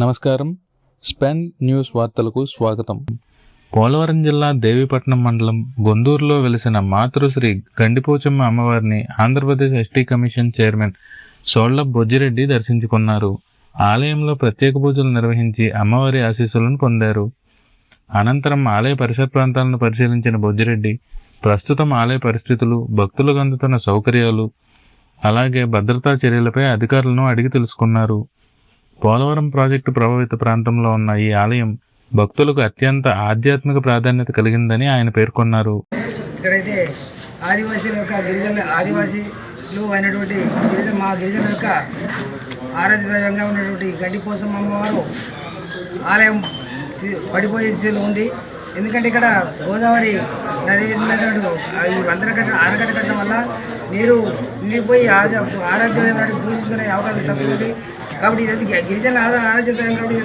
నమస్కారం. స్పెన్ న్యూస్ వార్తలకు స్వాగతం. పోలవరం జిల్లా దేవీపట్నం మండలం గొందూరులో వెలిసిన మాతృశ్రీ గండిపోచమ్మ అమ్మవారిని Andhra Pradesh ST commission chairman Solla Bojjireddy దర్శించుకున్నారు. ఆలయంలో ప్రత్యేక పూజలు నిర్వహించి అమ్మవారి ఆశీస్సులను పొందారు. అనంతరం ఆలయ పరిసర ప్రాంతాలను పరిశీలించిన బొజ్జిరెడ్డి ప్రస్తుతం ఆలయ పరిస్థితులు, భక్తులకు అందుతున్న సౌకర్యాలు, అలాగే భద్రతా చర్యలపై అధికారులను అడిగి తెలుసుకున్నారు. పోలవరం ప్రాజెక్టు ప్రభావిత ప్రాంతంలో ఉన్న ఈ ఆలయం భక్తులకు అత్యంత ఆధ్యాత్మిక ప్రాధాన్యత కలిగిందని ఆయన పేర్కొన్నారు. ఇక్కడైతే ఆదివాసీల యొక్క ఆదివాసీలు అయినటువంటి మా గిరిజనుల యొక్క ఆరాధ్య దైవంగా ఉన్నటువంటి గండిపోచమ్మ అమ్మవారు ఆలయం పడిపోయే స్థితిలో ఉంది. ఎందుకంటే ఇక్కడ గోదావరి నది మీద ఆనకట్ట కట్టడం వల్ల నీరు నిండిపోయి ఆరాధ్య దైవాన్ని పూజించుకునే అవకాశం తక్కువ ఉంది. కాబట్టి ఇది గిరిజనుల ఆరాధ్య దైవం కాబట్టి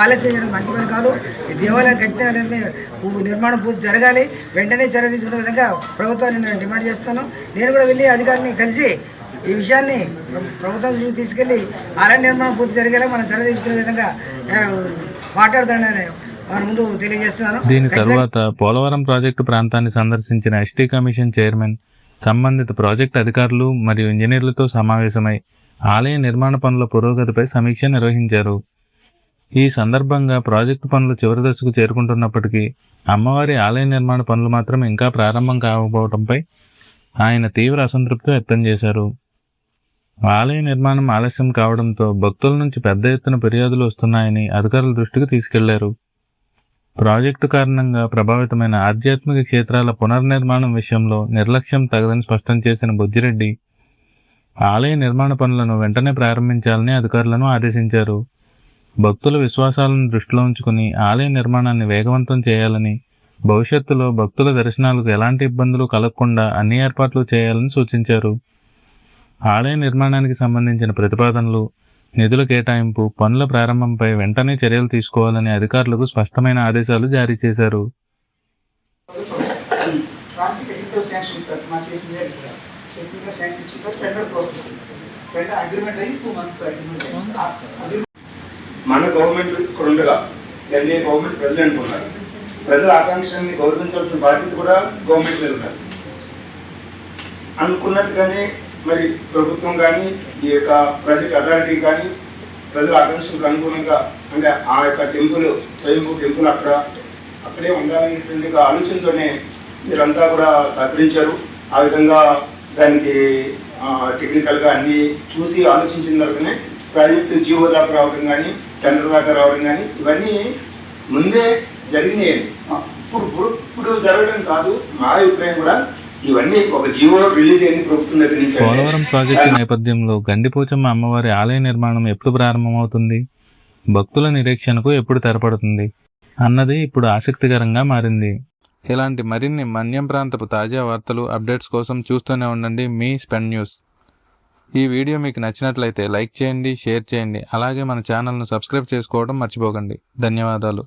ఆలస్యం చేయడం మంచి పని కాదు. ఈ దేవాలయం ఖచ్చితంగా నిర్మాణం పూర్తి జరగాలి. వెంటనే చర్య తీసుకునే విధంగా ప్రభుత్వాన్ని నేను డిమాండ్ చేస్తాను. నేను కూడా వెళ్ళి అధికారిని కలిసి ఈ విషయాన్ని ప్రభుత్వం దృష్టికి తీసుకెళ్లి ఆలయ నిర్మాణం పూర్తి జరిగేలా మనం చర్య తీసుకునే విధంగా మాట్లాడుతానని మన ముందు తెలియజేస్తున్నాను. దీని తర్వాత పోలవరం ప్రాజెక్టు ప్రాంతాన్ని సందర్శించిన ఎస్టీ కమిషన్ చైర్మన్ సంబంధిత ప్రాజెక్టు అధికారులు మరియు ఇంజనీర్లతో సమావేశమై ఆలయ నిర్మాణ పనుల పురోగతిపై సమీక్ష నిర్వహించారు. ఈ సందర్భంగా ప్రాజెక్టు పనులు చివరి దశకు చేరుకుంటున్నప్పటికీ అమ్మవారి ఆలయ నిర్మాణ పనులు మాత్రం ఇంకా ప్రారంభం కాకపోవడంపై ఆయన తీవ్ర అసంతృప్తి వ్యక్తం చేశారు. ఆలయ నిర్మాణం ఆలస్యం కావడంతో భక్తుల నుంచి పెద్ద ఎత్తున ఫిర్యాదులు వస్తున్నాయని అధికారుల దృష్టికి తీసుకెళ్లారు. ప్రాజెక్టు కారణంగా ప్రభావితమైన ఆధ్యాత్మిక క్షేత్రాల పునర్నిర్మాణం విషయంలో నిర్లక్ష్యం తగదని స్పష్టం చేసిన బొజ్జిరెడ్డి ఆలయ నిర్మాణ పనులను వెంటనే ప్రారంభించాలని అధికారులను ఆదేశించారు. భక్తుల విశ్వాసాలను దృష్టిలో ఉంచుకుని ఆలయ నిర్మాణాన్ని వేగవంతం చేయాలని, భవిష్యత్తులో భక్తుల దర్శనాలకు ఎలాంటి ఇబ్బందులు కలగకుండా అన్ని ఏర్పాట్లు చేయాలని సూచించారు. ఆలయ నిర్మాణానికి సంబంధించిన ప్రతిపాదనలు, నిధుల కేటాయింపు, పనుల ప్రారంభంపై వెంటనే చర్యలు తీసుకోవాలని అధికారులకు స్పష్టమైన ఆదేశాలు జారీ చేశారు. మన గవర్నమెంట్ ఇక్కడ ఉండగా ఎన్డీఏ గవర్నమెంట్ ప్రెసిడెంట్ ఉన్నారు. ప్రజల ఆకాంక్షల్ని గౌరవించాల్సిన బాధ్యత కూడా గవర్నమెంట్ మీద ఉన్నారు. అనుకున్నట్టుగానే మరి ప్రభుత్వం కానీ ఈ యొక్క ప్రాజెక్ట్ అథారిటీ కానీ ప్రజల ఆకాంక్షలకు అనుగుణంగా అంటే ఆ యొక్క టెంపుల్ స్వయంభూ టెంపుల్ అక్కడే ఉండాలనేటువంటి ఆలోచనతోనే మీరంతా కూడా సహకరించారు. ఆ విధంగా దానికి టెక్నికల్గా అన్నీ చూసి ఆలోచించిన తర్వాతనే ప్రాజెక్టు జీవో దాకా రావడం కానీ టెండర్ దాకా రావడం కానీ ఇవన్నీ ముందే జరిగినాయి. ఇప్పుడు జరగడం కాదు. మా అభిప్రాయం కూడా ఇవన్నీ ఒక జీవో రిలీజ్ అయింది ప్రభుత్వం దగ్గర నుంచి. పోలవరం ప్రాజెక్టు నేపథ్యంలో గండిపోచమ్మ అమ్మవారి ఆలయ నిర్మాణం ఎప్పుడు ప్రారంభమవుతుంది, భక్తుల నిరీక్షణకు ఎప్పుడు తెరపడుతుంది అన్నది ఇప్పుడు ఆసక్తికరంగా మారింది. ఇలాంటి మరిన్ని మన్యం ప్రాంతపు తాజా వార్తలు, అప్డేట్స్ కోసం చూస్తూనే ఉండండి మీ స్పెన్ న్యూస్. ఈ వీడియో మీకు నచ్చినట్లయితే లైక్ చేయండి, షేర్ చేయండి. అలాగే మన ఛానల్ను సబ్స్క్రైబ్ చేసుకోవడం మర్చిపోకండి. ధన్యవాదాలు.